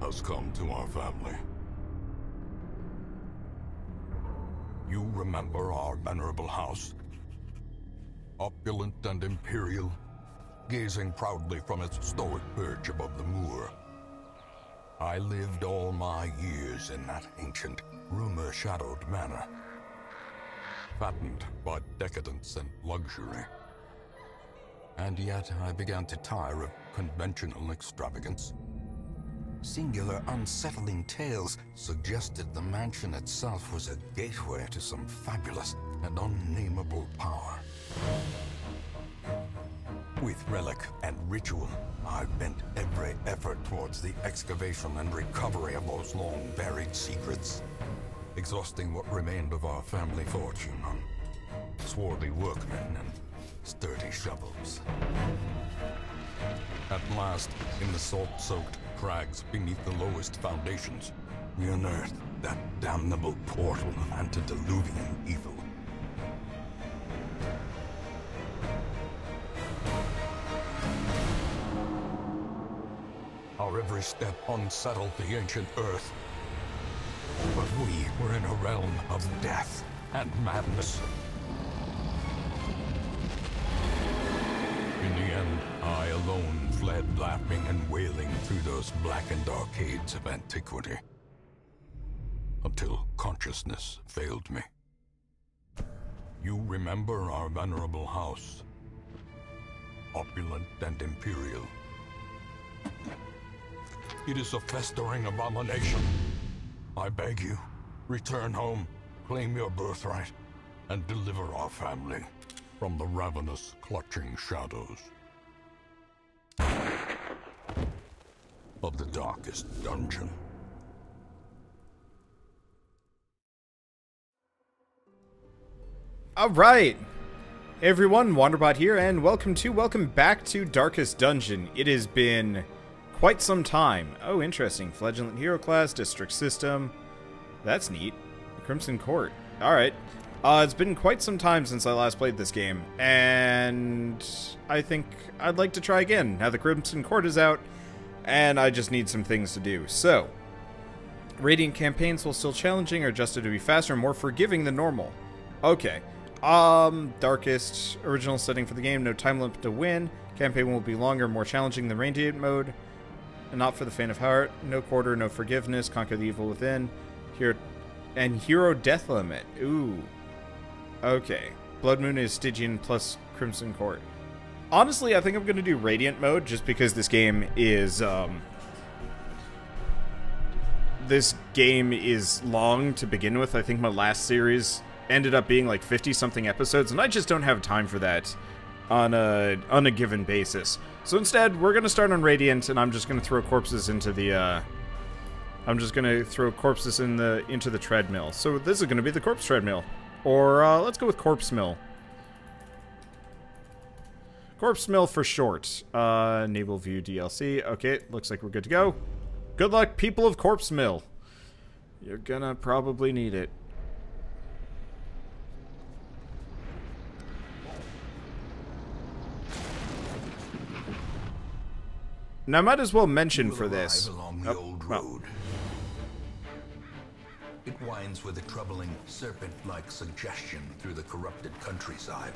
has come to our family. You remember our venerable house? Opulent and imperial, gazing proudly from its stoic perch above the moor. I lived all my years in that ancient, rumor-shadowed manor, fattened by decadence and luxury. And yet I began to tire of conventional extravagance. Singular, unsettling tales suggested the mansion itself was a gateway to some fabulous and unnameable power. With relic and ritual, I bent every effort towards the excavation and recovery of those long-buried secrets, exhausting what remained of our family fortune on swarthy workmen and sturdy shovels. At last, in the salt-soaked crags beneath the lowest foundations, we unearthed that damnable portal of antediluvian evil. Our every step unsettled the ancient earth. But we were in a realm of death and madness. In the end, I alone fled laughing and wailing through those blackened arcades of antiquity, until consciousness failed me. You remember our venerable house, opulent and imperial. It is a festering abomination. I beg you, return home, claim your birthright, and deliver our family from the ravenous, clutching shadows of the darkest dungeon. Alright! Hey everyone, Wanderbot here, and welcome back to Darkest Dungeon. It has been quite some time. Oh, interesting. Fledgling Hero Class, District System. That's neat. Crimson Court. Alright. It's been quite some time since I last played this game, and I think I'd like to try again. Now the Crimson Court is out, and I just need some things to do. So, Radiant campaigns, while still challenging, are adjusted to be faster and more forgiving than normal. Okay. Darkest, original setting for the game, no time limit to win. Campaign will be longer, more challenging than Radiant mode. And not for the faint of heart. No quarter, no forgiveness. Conquer the evil within. Hero death limit. Ooh. Okay. Blood Moon is Stygian plus Crimson Court. Honestly, I think I'm going to do Radiant mode just because this game is, long to begin with. I think my last series ended up being like 50-something episodes, and I just don't have time for that on a given basis. So instead, we're going to start on Radiant, and I'm just going to throw corpses into the, into the treadmill. So this is going to be the corpse treadmill. Or, let's go with corpse mill. Corpse mill for short. Enable view DLC. Okay, looks like we're good to go. Good luck, people of corpse mill. You're gonna probably need it. Now, I might as well mention for this. Along the old road. It winds with a troubling, serpent-like suggestion through the corrupted countryside,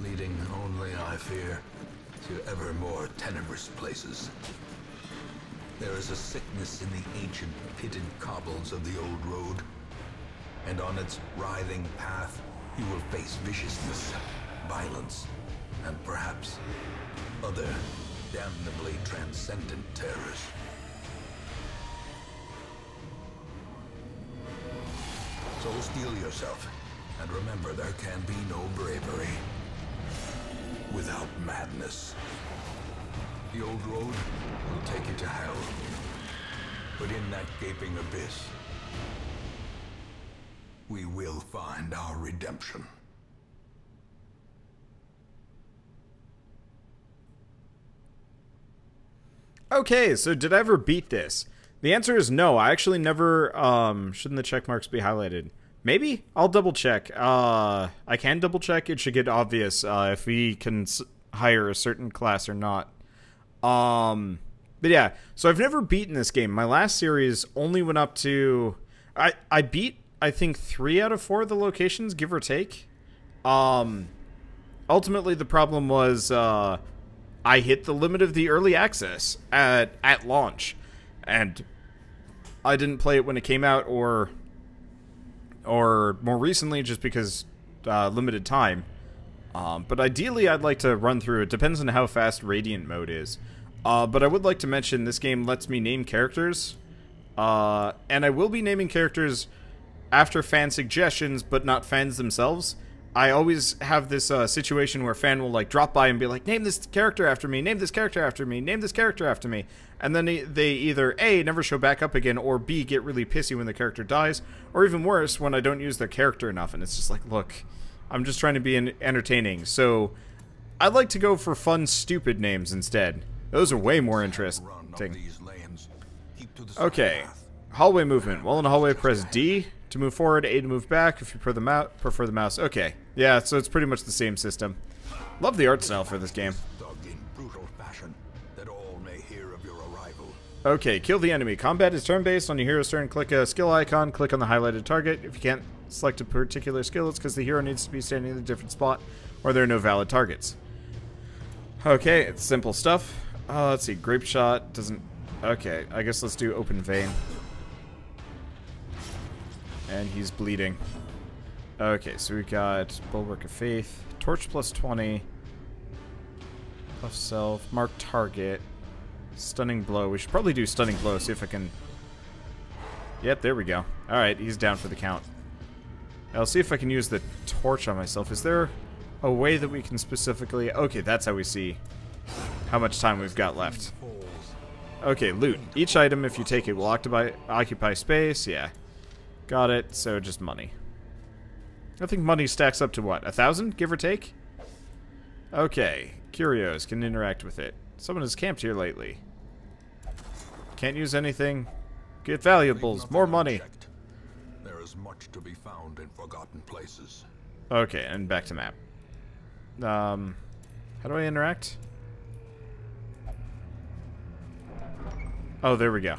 leading only, I fear, to ever more tenebrous places. There is a sickness in the ancient, pitted cobbles of the old road, and on its writhing path, you will face viciousness, violence, and perhaps other damnably transcendent terrors. So steel yourself, and remember there can be no bravery without madness. The old road will take you to hell, but in that gaping abyss, we will find our redemption. Okay, so did I ever beat this? The answer is no. I actually never, shouldn't the check marks be highlighted? Maybe? I'll double check. I can double check. It should get obvious, if we can hire a certain class or not. But yeah, so I've never beaten this game. My last series only went up to... I beat, I think, 3 out of 4 of the locations, give or take. Ultimately, the problem was I hit the limit of the early access at launch. And I didn't play it when it came out, or more recently, just because limited time. But ideally, I'd like to run through. It depends on how fast Radiant mode is. But I would like to mention this game lets me name characters. And I will be naming characters after fan suggestions, but not fans themselves. I always have this situation where a fan will like drop by and be like, name this character after me, name this character after me, name this character after me. And then they either A, never show back up again, or B, get really pissy when the character dies, or even worse, when I don't use their character enough. And it's just like, look, I'm just trying to be entertaining. So I'd like to go for fun, stupid names instead. Those are way more interesting. Okay, hallway movement. While in a hallway, press D to move forward, A to move back if you prefer the mouse. Okay, yeah, so it's pretty much the same system. Love the art style for this game. Okay, kill the enemy. Combat is turn-based. On your hero's turn, click a skill icon, click on the highlighted target. If you can't select a particular skill, it's because the hero needs to be standing in a different spot, or there are no valid targets. Okay, it's simple stuff. Let's see, grape shot doesn't... Okay, I guess let's do open vein. And he's bleeding. Okay, so we got Bulwark of Faith, Torch plus 20, Puff Self, Mark Target, Stunning Blow. We should probably do Stunning Blow, see if I can... Yep, there we go. Alright, he's down for the count. I'll see if I can use the torch on myself. Is there a way that we can specifically... Okay, that's how we see how much time we've got left. Okay, loot. Each item, if you take it, will occupy space. Yeah. Got it, so just money. I think money stacks up to what? 1,000, give or take? Okay. Curios can interact with it. Someone has camped here lately. Can't use anything. Get valuables. More money. There is much to be found in forgotten places. Okay, and back to map. How do I interact? Oh, there we go.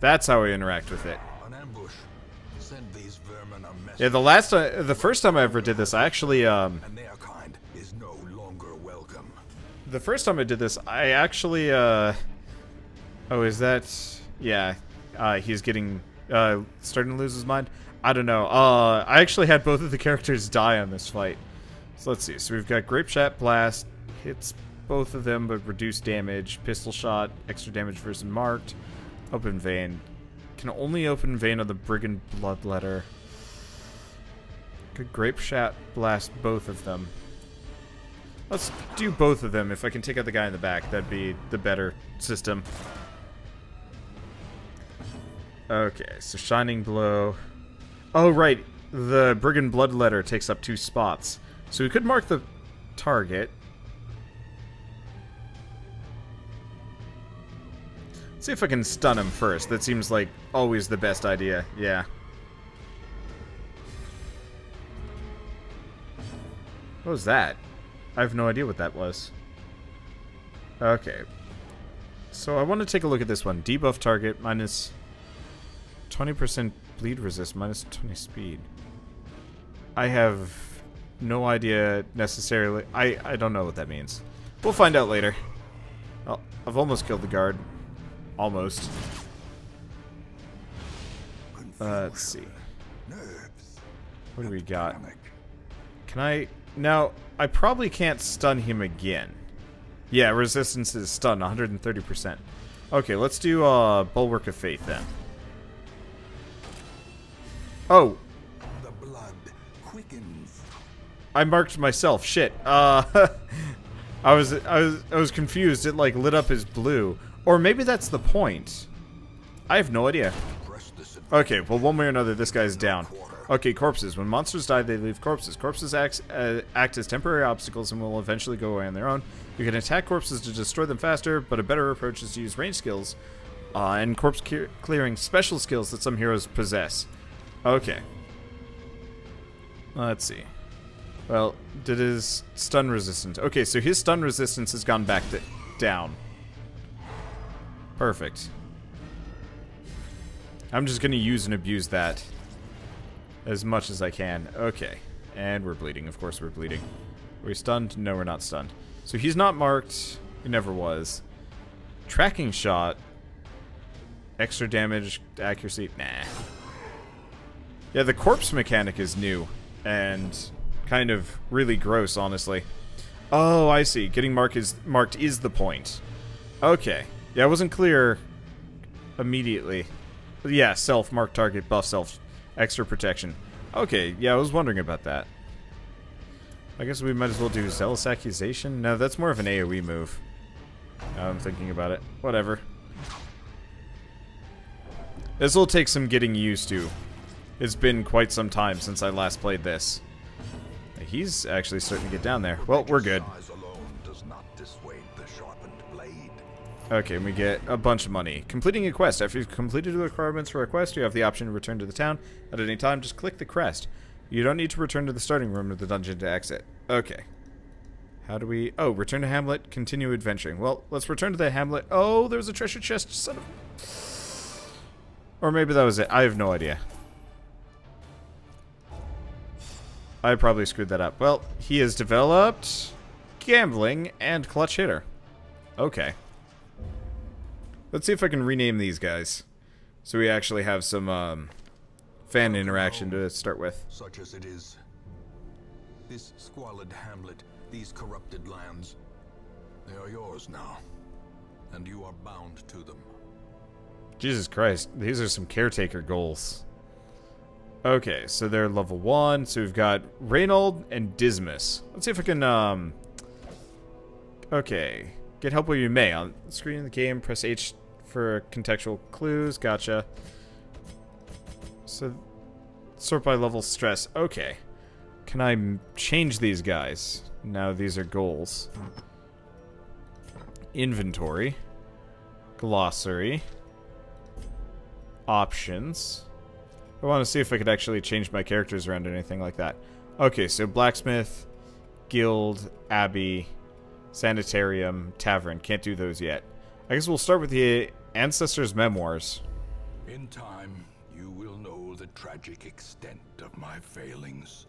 That's how I interact with it. An ambush. Send these vermin a message. Yeah, the first time I ever did this, I actually And their kind is no longer welcome. The first time I did this, I actually oh, is that... Yeah, he's getting starting to lose his mind. I don't know. I actually had both of the characters die on this fight. So let's see. So we've got Grape Shot Blast, hits both of them but reduced damage. Pistol Shot, extra damage versus marked. Open Vein. Can only open Vein on the Brigand Bloodletter. Could Grape Shot Blast both of them. Let's do both of them. If I can take out the guy in the back, that'd be the better system. Okay, so Shining Blow. Oh, right. The Brigand Bloodletter takes up 2 spots. So we could mark the target. See if I can stun him first. That seems like always the best idea. Yeah. What was that? I have no idea what that was. Okay. So I want to take a look at this one. Debuff target minus 20% bleed resist, minus 20 speed. I have no idea necessarily. I don't know what that means. We'll find out later. Oh, I've almost killed the guard. Almost. Let's see. What do we got? Can I... Now, I probably can't stun him again. Yeah, resistance is stun, 130%. Okay, let's do Bulwark of Faith then. Oh! The blood quickens. I marked myself. Shit. I was confused. It like lit up as blue. Or maybe that's the point. I have no idea. Okay, well, one way or another, this guy's down. Okay, corpses. When monsters die, they leave corpses. Corpses act as temporary obstacles and will eventually go away on their own. You can attack corpses to destroy them faster, but a better approach is to use range skills and corpse clearing special skills that some heroes possess. Okay. Let's see. Well, did his stun resistance... Okay, so his stun resistance has gone back down. Perfect. I'm just gonna use and abuse that as much as I can. Okay. And we're bleeding. Of course we're bleeding. Are we stunned? No, we're not stunned. So he's not marked. He never was. Tracking shot. Extra damage, accuracy. Nah. Yeah, the corpse mechanic is new. And kind of really gross, honestly. Oh, I see. Getting marked is the point. Okay. Yeah, it wasn't clear immediately. But yeah, self, mark target, buff self, extra protection. Okay, yeah, I was wondering about that. I guess we might as well do Zealous Accusation. No, that's more of an AoE move. Now I'm thinking about it. Whatever. This will take some getting used to. It's been quite some time since I last played this. He's actually starting to get down there. Well, we're good. Okay, and we get a bunch of money. Completing a quest. After you've completed the requirements for a quest, you have the option to return to the town. At any time, just click the crest. You don't need to return to the starting room of the dungeon to exit. Okay. How do we... Oh, return to Hamlet, continue adventuring. Well, let's return to the Hamlet. Oh, there's a treasure chest, son of... Or maybe that was it. I have no idea. I probably screwed that up. Well, he has developed gambling and clutch hitter. Okay. Let's see if I can rename these guys. So we actually have some fan interaction to start with. Such as it is. This squalid hamlet, these corrupted lands, they are yours now. And you are bound to them. Jesus Christ, these are some caretaker goals. Okay, so they're level 1. So we've got Reynold and Dismas. Let's see if I can, okay. Get help where you may. On the screen of the game, press H for contextual clues. Gotcha. So, sort by level stress. Okay. Can I change these guys? Now these are goals. Inventory. Glossary. Options. I want to see if I could actually change my characters around or anything like that. Okay, so Blacksmith, Guild, Abbey, Sanitarium, Tavern. Can't do those yet. I guess we'll start with the Ancestor's Memoirs. In time, you will know the tragic extent of my failings.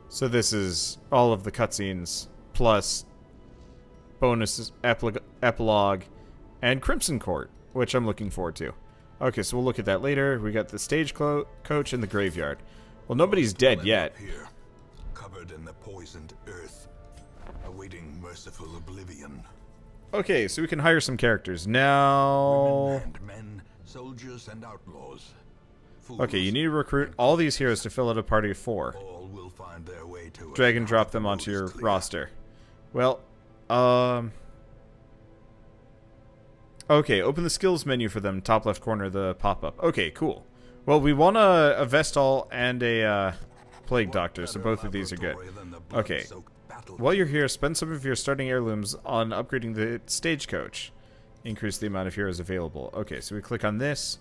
So this is all of the cutscenes, plus bonuses, epilogue, and Crimson Court, which I'm looking forward to. Okay, so we'll look at that later. We got the Stagecoach in the graveyard. Well, nobody's dead yet. Here, covered in the poisoned earth, awaiting merciful oblivion. Okay, so we can hire some characters. Now... Women and men, soldiers and outlaws. Okay, you need to recruit all these heroes to fill out a party of 4. All will find their way to Drag and drop them onto your roster. Well, okay, open the skills menu for them, top left corner of the pop-up. Okay, cool. Well, we want a Vestal and a Plague Doctor, so both of these are good. Okay, while you're here, spend some of your starting heirlooms on upgrading the Stagecoach. Increase the amount of heroes available. Okay, so we click on this,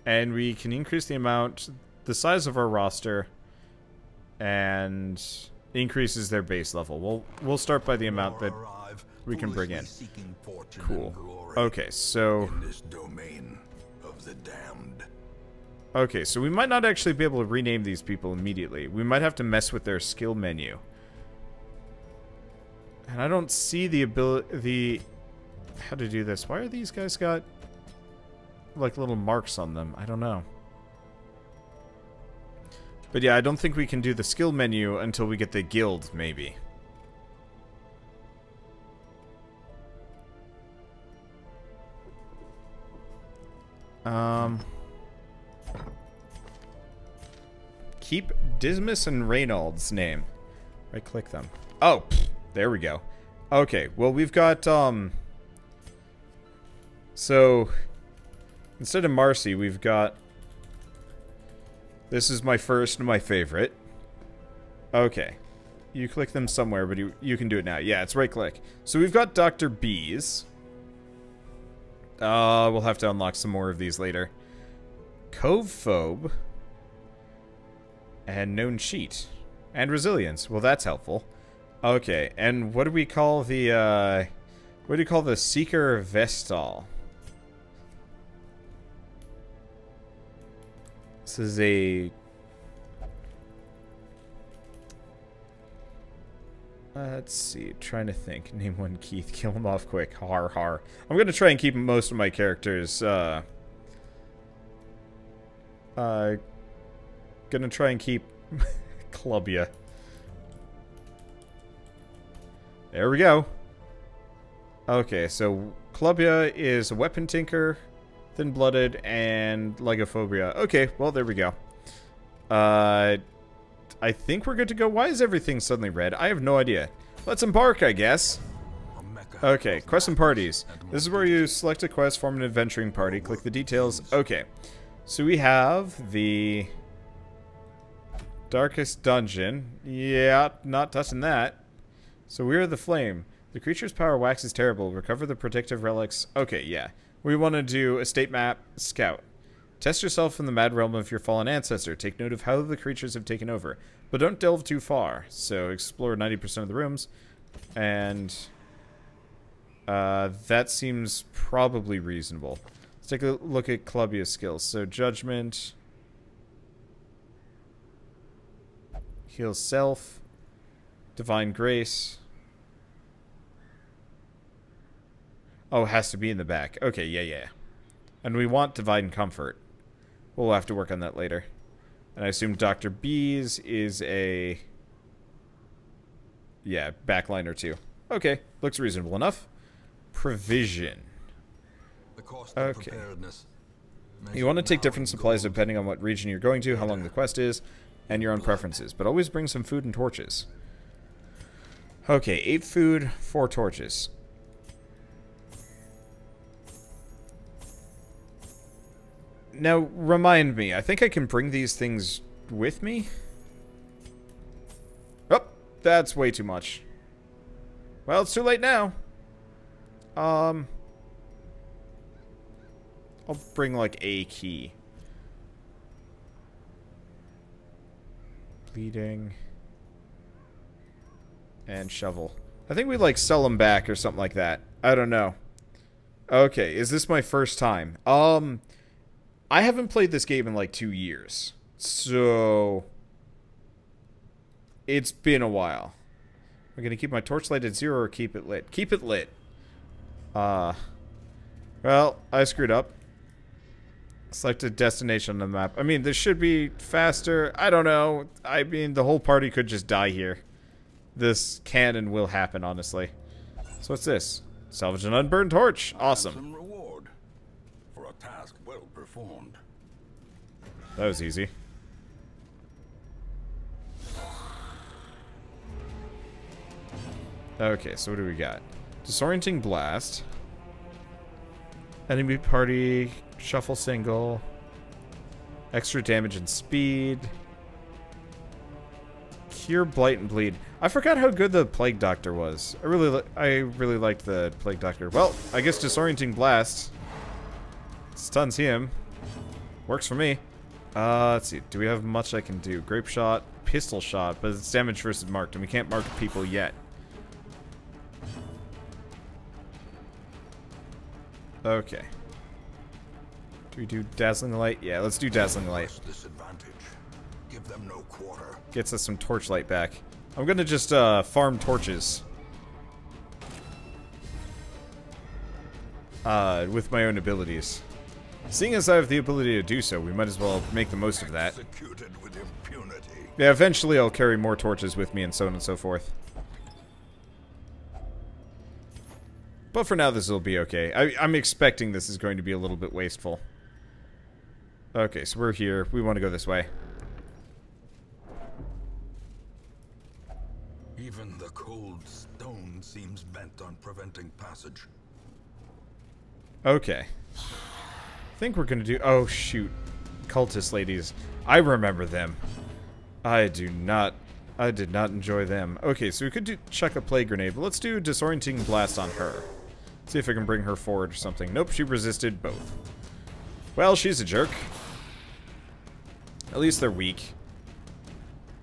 and we can increase the amount, the size of our roster, and increases their base level. We'll start by the amount that we can bring in. Cool. Okay, so... in this domain of the damned. Okay, so we might not actually be able to rename these people immediately. We might have to mess with their skill menu. And I don't see the ability... how to do this. Why are these guys got... like little marks on them? I don't know. But yeah, I don't think we can do the skill menu until we get the guild, maybe. Keep Dismas and Reynolds' name. Right-click them. Oh, there we go. Okay, well, we've got, so, instead of Marcy, we've got... this is my first and my favorite. Okay. You click them somewhere, but you can do it now. Yeah, it's right-click. So we've got Dr. Bees. We'll have to unlock some more of these later. Covephobe. And Known Cheat. And Resilience. Well, that's helpful. Okay, and what do we call the, what do you call the Seeker Vestal? This is a... let's see, trying to think. Name one Keith, kill him off quick. Har har. I'm gonna try and keep most of my characters, gonna try and keep Clubia. There we go. Okay, so Clubia is a weapon tinker, thin-blooded, and legophobia. Okay, well, there we go. I think we're good to go. Why is everything suddenly red? I have no idea. Let's embark, I guess. Okay, quests and parties. This is where you select a quest, form an adventuring party, click the details. Okay, so we have the Darkest Dungeon. Yeah, not touching that. So we are the Flame. The creature's power waxes terrible. Recover the protective relics. Okay, yeah. We want to do estate map, scout. Test yourself in the mad realm of your fallen ancestor. Take note of how the creatures have taken over. But don't delve too far. So explore 90% of the rooms. And that seems probably reasonable. Let's take a look at Clubia's skills. So judgment. Heal self. Divine grace. Oh, it has to be in the back. Okay, yeah. And we want divine comfort. We'll have to work on that later. And I assume Dr. B's is a... yeah, backliner too. Okay, looks reasonable enough. Provision. Okay. You want to take different supplies depending on what region you're going to, how long the quest is, and your own preferences. But always bring some food and torches. Okay, 8 food, 4 torches. Now, remind me, I think I can bring these things with me? Oh, that's way too much. Well, it's too late now. I'll bring, like, a key. Bleeding. And shovel. I think we, like, sell them back or something like that. I don't know. Okay, is this my first time? I haven't played this game in like 2 years, so it's been a while. I'm gonna keep my torchlight at 0 or keep it lit. Keep it lit. Well, I screwed up. Select a destination on the map. I mean, this should be faster. I don't know. I mean, the whole party could just die here. This can and will happen, honestly. So what's this? Salvage an unburned torch. Awesome. Performed. That was easy. Okay, so what do we got? Disorienting blast. Enemy party, shuffle single. Extra damage and speed. Cure blight and bleed. I forgot how good the plague doctor was. I really liked the plague doctor. Well, I guess disorienting blast stuns him. Works for me. Let's see. Do we have much I can do? Grape shot, pistol shot, but it's damage versus marked, and we can't mark people yet. Okay. Do we do dazzling light? Yeah, let's do dazzling light. Give them no quarter. Gets us some torchlight back. I'm gonna just farm torches. With my own abilities. Seeing as I have the ability to do so, we might as well make the most of that. Executed with impunity. Yeah, eventually I'll carry more torches with me and so on and so forth. But for now, this will be okay. I'm expecting this is going to be a little bit wasteful. Okay, so we're here. We want to go this way. Even the cold stone seems bent on preventing passage. Okay. I think we're gonna do... oh, shoot. Cultist ladies. I remember them. I did not enjoy them. Okay, so we could chuck a plague grenade, but let's do disorienting blast on her. See if I can bring her forward or something. Nope, she resisted both. Well, she's a jerk. At least they're weak.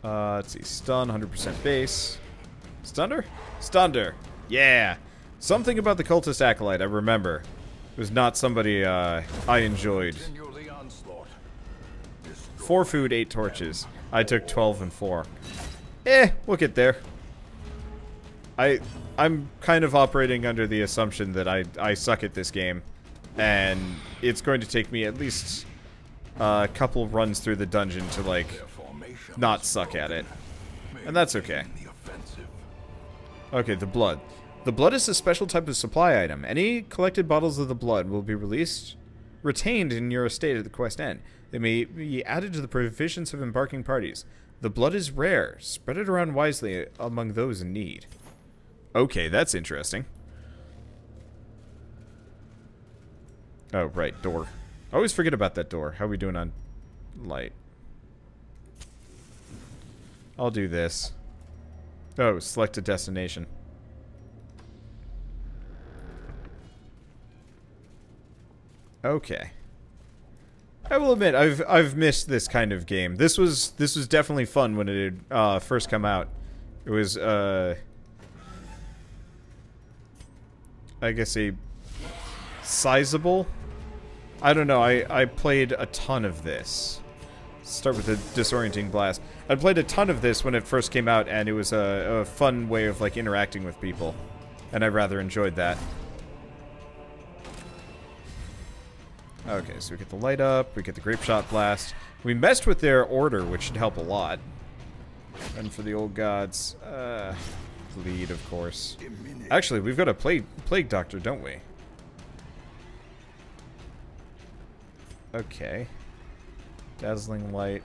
Let's see. Stun, 100% base. Stunned her? Stunned her. Yeah. Something about the cultist acolyte, I remember. It was not somebody I enjoyed. 4 food, 8 torches. I took 12 and 4. We'll get there. I'm kind of operating under the assumption that I suck at this game, and it's going to take me at least a couple runs through the dungeon to, like, not suck at it. And that's okay. Okay, the blood. The blood is a special type of supply item. Any collected bottles of the blood will be retained in your estate at the quest end. They may be added to the provisions of embarking parties. The blood is rare. Spread it around wisely among those in need. Okay, that's interesting. Oh, right, door. I always forget about that door. How are we doing on light? I'll do this. Oh, select a destination. Okay. I will admit, I've missed this kind of game. This was definitely fun when it had first come out. It was I guess a sizable. I don't know. I played a ton of this. Start with a disorienting blast. I played a ton of this when it first came out, and it was a fun way of like interacting with people, and I rather enjoyed that. Okay, so we get the light up, we get the grape shot blast. We messed with their order, which should help a lot. And for the old gods, bleed, of course. Actually, we've got a plague doctor, don't we? Okay. Dazzling light.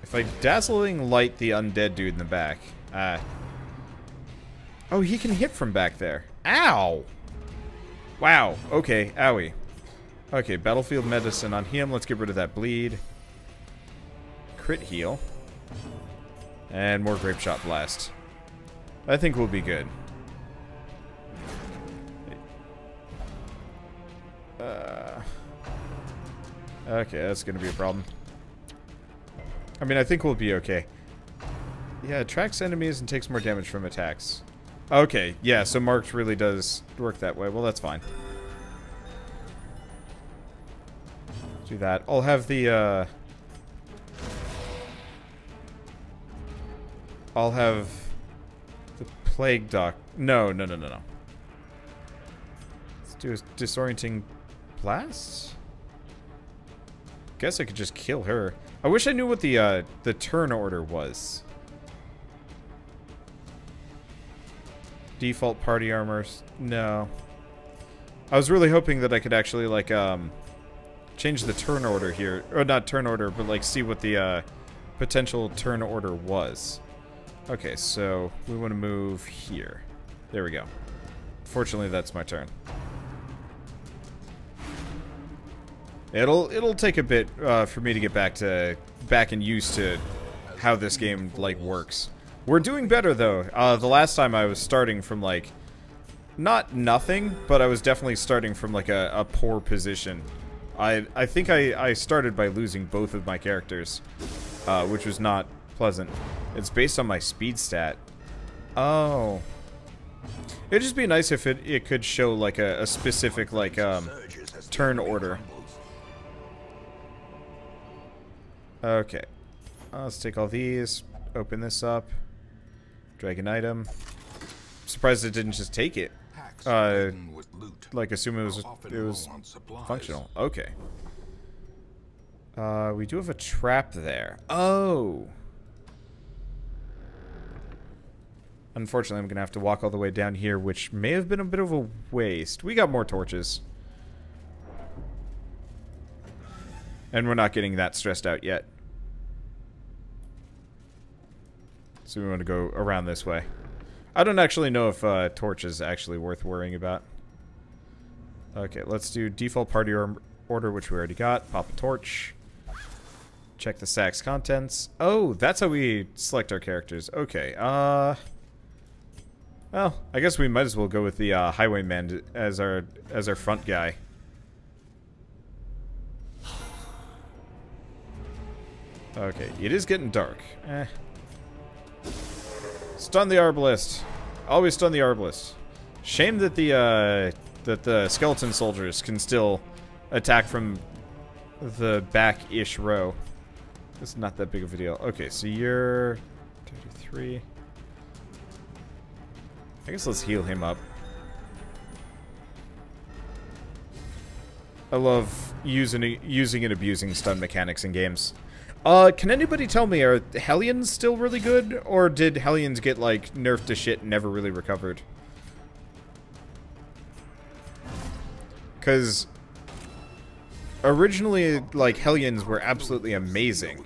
If I dazzling light the undead dude in the back. Oh, he can hit from back there. Ow! Wow. Okay, owie. Okay, battlefield medicine on him. Let's get rid of that bleed. Crit heal. And more grape shot blast. I think we'll be good. Okay, that's gonna be a problem. I mean, I think we'll be okay. Yeah, attracts enemies and takes more damage from attacks. Okay, yeah, so marked really does work that way. Well, that's fine. Do that. I'll have the, I'll have the plague doc. No. Let's do a disorienting blast? Guess I could just kill her. I wish I knew what the turn order was. Default party armors. No. I was really hoping that I could actually, like, change the turn order here. Or not turn order, but, like, see what the, potential turn order was. Okay, so we want to move here. There we go. Fortunately, that's my turn. It'll take a bit, for me to get back and used to how this game, like, works. We're doing better, though. The last time I was starting from, like, not nothing, but I was definitely starting from, like, a poor position. I think I started by losing both of my characters, which was not pleasant. It's based on my speed stat. Oh. It'd just be nice if it could show, like, a specific, like, turn order. Okay. Let's take all these. Open this up. Drag an item. Surprised it didn't just take it. Like, assume it was functional. Okay. We do have a trap there. Oh! Unfortunately, I'm gonna have to walk all the way down here, which may have been a bit of a waste. We got more torches. And we're not getting that stressed out yet. So we want to go around this way. I don't actually know if torch is actually worth worrying about. Okay, let's do default party order, which we already got. Pop a torch. Check the sack's contents. Oh, that's how we select our characters. Okay, well, I guess we might as well go with the highwayman as our front guy. Okay, it is getting dark. Stun the arbalist. Always stun the arbalist. Shame that the skeleton soldiers can still attack from the back-ish row. It's not that big of a deal. Okay, so you're 33. I guess let's heal him up. I love using and abusing stun mechanics in games. Can anybody tell me, are Hellions still really good? Or did Hellions get, like, nerfed to shit and never really recovered? Because originally, like, Hellions were absolutely amazing.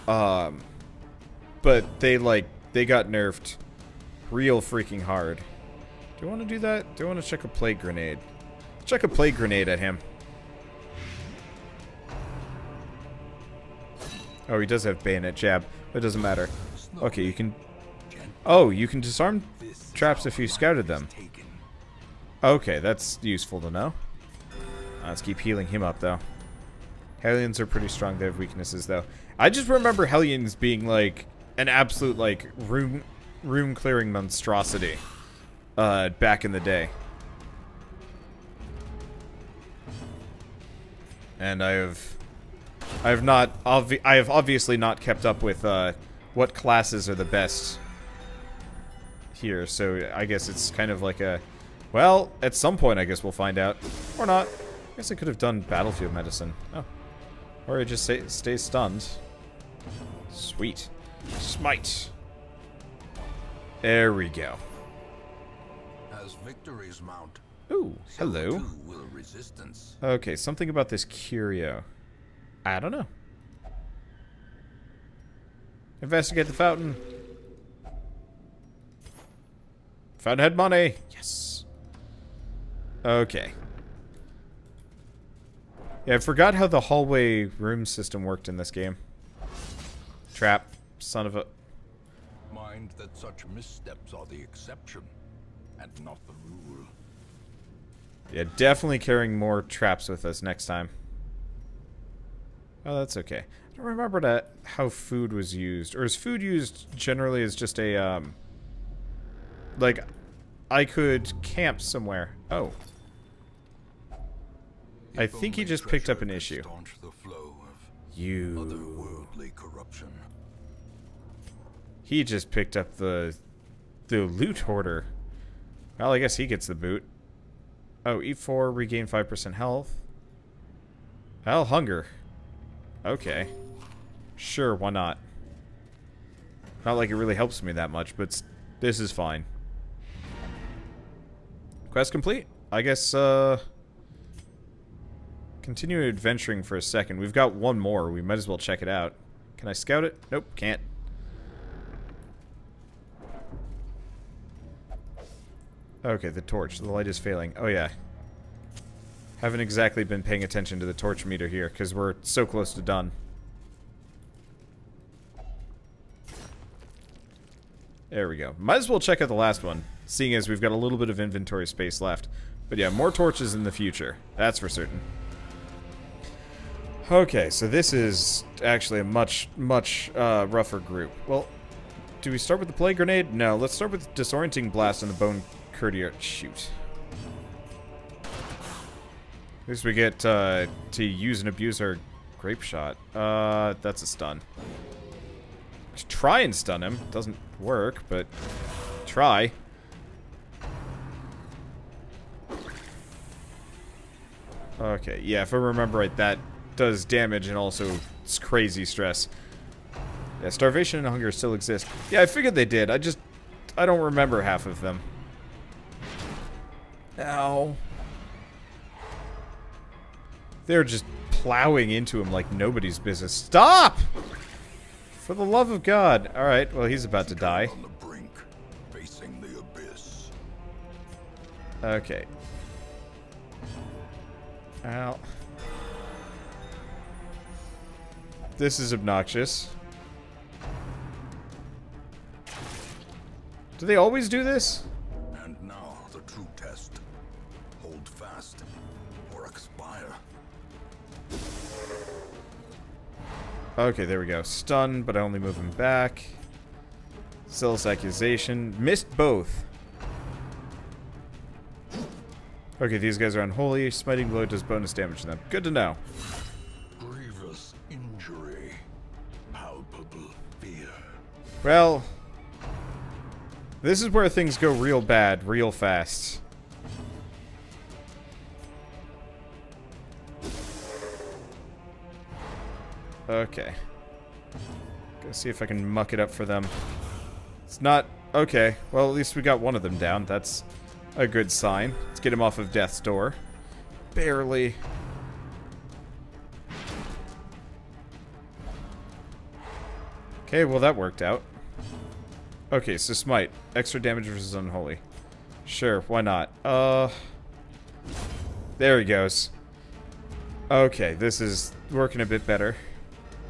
But they got nerfed real freaking hard. Do you want to do that? Do I want to check a plague grenade? Check a plague grenade at him. Oh, he does have bayonet jab, but it doesn't matter. Okay, you can... Oh, you can disarm traps if you scouted them. Okay, that's useful to know. Let's keep healing him up, though. Hellions are pretty strong. They have weaknesses, though. I just remember Hellions being, like, an absolute, like, room-clearing monstrosity back in the day. And I have obviously not kept up with what classes are the best here, so I guess it's kind of like a, well, at some point I guess we'll find out, or not. I guess I could have done battlefield medicine. Oh, or I just stay stunned. Sweet, smite. There we go. As victories mount. Ooh, hello. Resistance. Okay, something about this curio. I don't know. Investigate the fountain. Fountainhead money. Yes. Okay. Yeah, I forgot how the hallway room system worked in this game. Trap. Son of a... Mind that such missteps are the exception, and not the rule. Yeah, definitely carrying more traps with us next time. Oh, that's okay. I don't remember how food was used. Or is food used generally as just a, like, I could camp somewhere. Oh. I think he just picked up an issue. You. He just picked up the loot hoarder. Well, I guess he gets the boot. Oh, eat 4, regain 5% health. Well, hunger. Okay. Sure, why not? Not like it really helps me that much, but this is fine. Quest complete? I guess, continue adventuring for a second. We've got one more. We might as well check it out. Can I scout it? Nope, can't. Okay, the torch. The light is failing. Oh, yeah. Haven't exactly been paying attention to the torch meter here, because we're so close to done. There we go. Might as well check out the last one, seeing as we've got a little bit of inventory space left. But yeah, more torches in the future. That's for certain. Okay, so this is actually a much rougher group. Well, do we start with the plague grenade? No, let's start with disorienting blast and the bone courtyard. Shoot. At least we get to use and abuse our grape shot. That's a stun. Try and stun him. Doesn't work, but try. Okay, yeah, if I remember right, that does damage and also it's crazy stress. Yeah, starvation and hunger still exist. Yeah, I figured they did. I don't remember half of them. Ow. They're just plowing into him like nobody's business. Stop! For the love of God. Alright, well, he's about to die. On the brink, facing the abyss. Okay. Ow. This is obnoxious. Do they always do this? And now the true test. Hold fast or expire. Okay, there we go. Stun, but I only move him back. Zealous accusation. Missed both. Okay, these guys are unholy. Smiting blow does bonus damage to them. Good to know. Grievous injury. Palpable fear. Well, this is where things go real bad, real fast. Okay. Gonna see if I can muck it up for them. It's not... Okay, well, at least we got one of them down. That's a good sign. Let's get him off of death's door. Barely. Okay, well, that worked out. Okay, so smite. Extra damage versus unholy. Sure, why not? There he goes. Okay, this is working a bit better.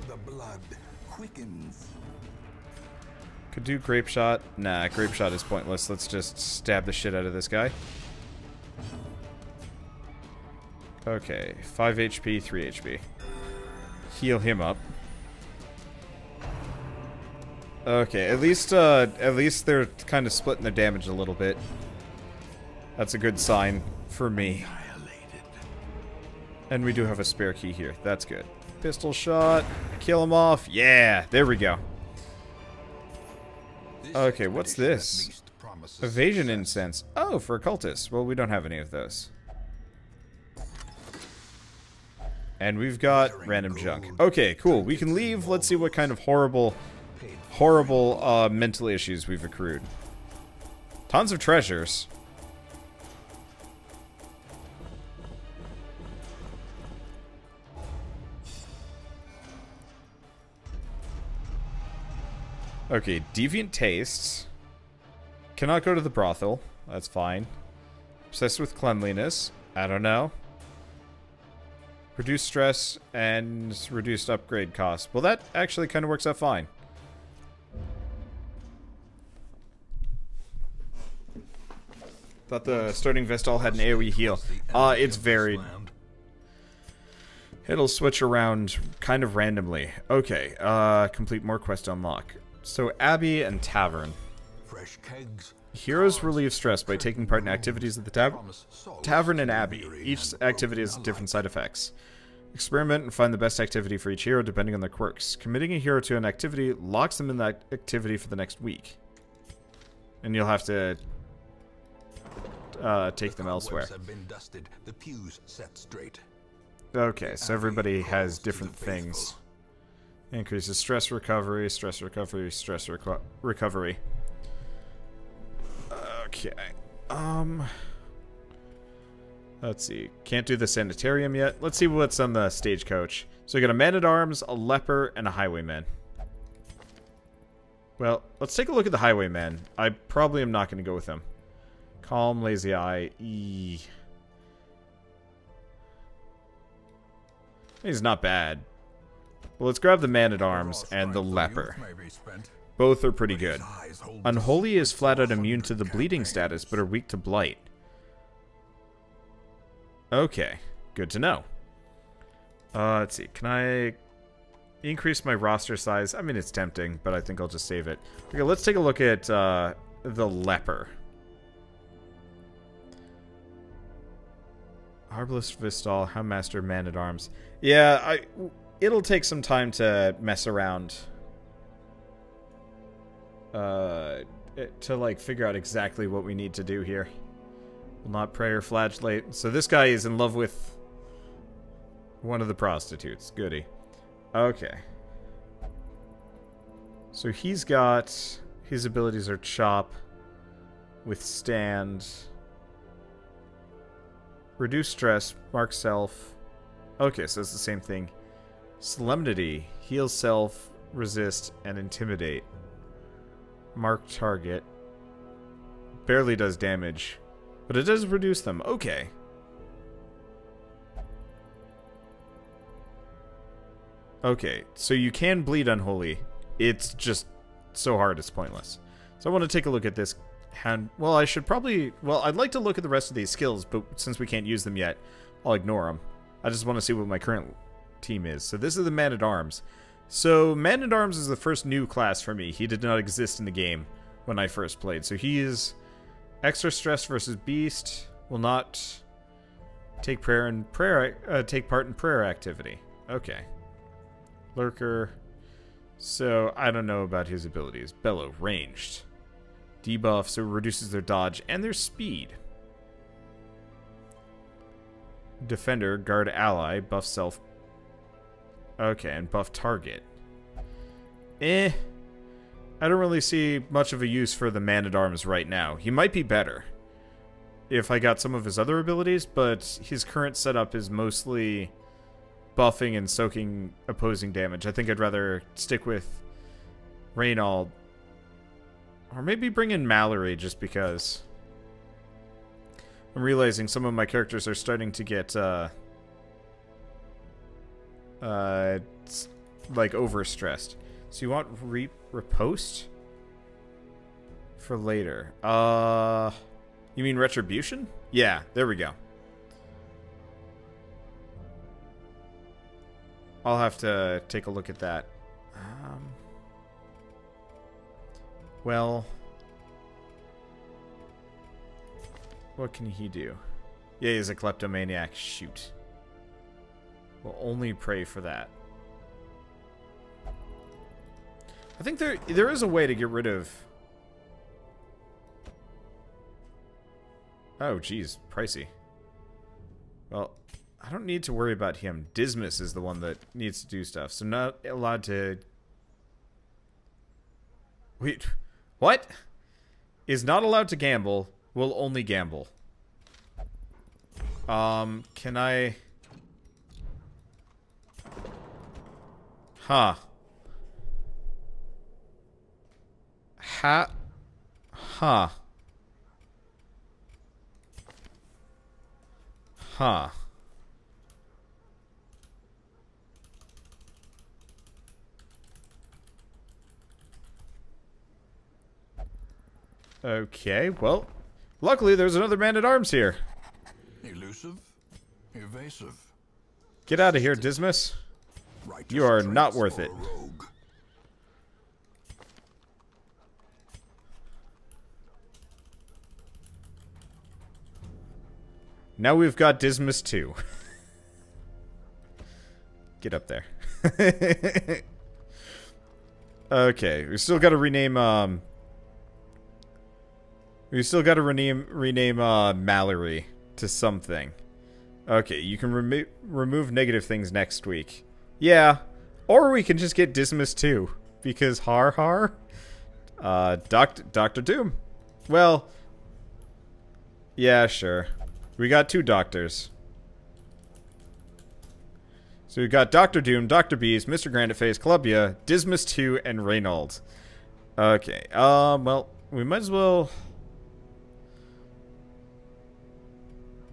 The blood quickens. Could do grape shot. Nah, grape shot is pointless. Let's just stab the shit out of this guy. Okay, 5 HP, 3 HP. Heal him up. Okay, at least they're kind of splitting their damage a little bit. That's a good sign for me. And we do have a spare key here. That's good. Pistol shot. Kill him off. Yeah, there we go. Okay, what's this? Evasion incense. Oh, for occultists. Well, we don't have any of those. And we've got random junk. Okay, cool. We can leave. Let's see what kind of horrible mental issues we've accrued. Tons of treasures. Okay, deviant tastes. Cannot go to the brothel. That's fine. Obsessed with cleanliness. I don't know. Reduced stress and reduced upgrade cost. Well, that actually kind of works out fine. Thought the starting Vestal had an AoE heal. It's varied. It'll switch around kind of randomly. Okay, complete more quest unlock. So, Abbey and Tavern. Fresh kegs. Heroes relieve stress by taking part in activities at the Tavern and Abbey. Each activity has different side effects. Experiment and find the best activity for each hero depending on their quirks. Committing a hero to an activity locks them in that activity for the next week. And you'll have to take them elsewhere. Okay, so everybody has different things. Increases stress recovery, stress recovery, stress recovery. Okay. Let's see. Can't do the sanitarium yet. Let's see what's on the stagecoach. So we got a man-at-arms, a leper, and a highwayman. Well, let's take a look at the highwayman. I probably am not going to go with him. Calm, lazy eye. He's not bad. Well, let's grab the man-at-arms and the leper. Both are pretty good. Unholy is flat out immune to the bleeding status, but are weak to blight. Okay, good to know. Let's see, can I increase my roster size? I mean, it's tempting, but I think I'll just save it. Okay, let's take a look at the leper. Arbalist Vistal, Houndmaster, Man-at-Arms. Yeah, it'll take some time to mess around. To, like, figure out exactly what we need to do here. Will not pray or flagellate. So this guy is in love with one of the prostitutes. Goody. Okay. So he's got... His abilities are Chop, Withstand, Reduce Stress, Mark Self. Okay, so it's the same thing. Solemnity, Heal Self, Resist, and Intimidate. Mark Target. Barely does damage, but it does reduce them. Okay. Okay, so you can bleed Unholy. It's just so hard it's pointless. So I want to take a look at this hand. Well, I should probably... Well, I'd like to look at the rest of these skills, but since we can't use them yet, I'll ignore them. I just want to see what my current team is. So this is the Man-at-Arms. So Man-at-Arms is the first new class for me. He did not exist in the game when I first played. So he is extra stress versus beast. Will not Take part in prayer activity. Okay. Lurker. So, I don't know about his abilities. Bellow, ranged. Debuff, so it reduces their dodge and their speed. Defender, guard ally, buff self. Okay, and buff target. I don't really see much of a use for the Man-at-Arms right now. He might be better if I got some of his other abilities, but his current setup is mostly buffing and soaking opposing damage. I think I'd rather stick with Reynold. Or maybe bring in Mallory, just because I'm realizing some of my characters are starting to get, like, overstressed. So you want riposte? For later. You mean retribution? Yeah, there we go. I'll have to take a look at that. Well, what can he do? Yeah, he's a kleptomaniac. Shoot. We'll only pray for that. I think there is a way to get rid of... Oh, geez. Pricey. Well, I don't need to worry about him. Dismas is the one that needs to do stuff. So not allowed to... Wait... What? Is not allowed to gamble, will only gamble. Can I... Huh. Huh. Huh. Okay, well, luckily there's another Man-at-Arms here. Elusive, evasive. Get out of here, Dismas. You are not worth it. Now we've got Dismas too. Get up there. Okay, we still got to rename, we still got to rename Mallory to something. Okay, you can remove negative things next week. Yeah, or we can just get Dismas too, because har. Dr. Doom. Well, yeah, sure. We got two doctors. So we got Dr. Doom, Dr. Beast, Mr. Granite Face, Clubbia, Dismas 2, and Reynold. Okay, well, we might as well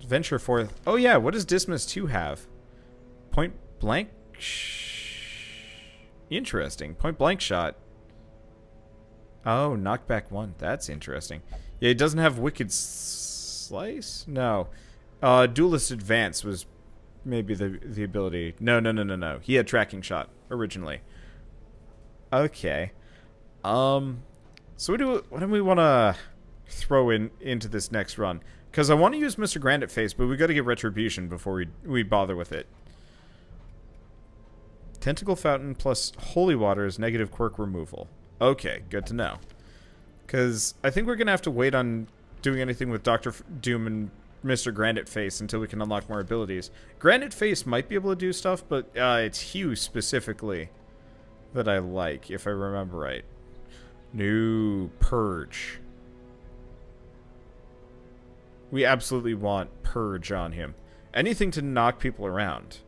venture forth. Oh yeah, what does Dismas 2 have? Point blank? Interesting. Point blank shot. Oh, knockback 1. That's interesting. Yeah, it doesn't have Wicked Slice? No. Duelist Advance was maybe the ability. No. He had Tracking Shot originally. Okay. So what do we want to throw into this next run? Because I want to use Mr. Granite Face, but we got to get Retribution before we bother with it. Tentacle Fountain plus Holy Water is negative quirk removal. Okay, good to know. Because I think we're going to have to wait on doing anything with Dr. Doom and Mr. Granite Face until we can unlock more abilities. Granite Face might be able to do stuff, but it's Hugh specifically that I like, if I remember right. New Purge. We absolutely want Purge on him. Anything to knock people around.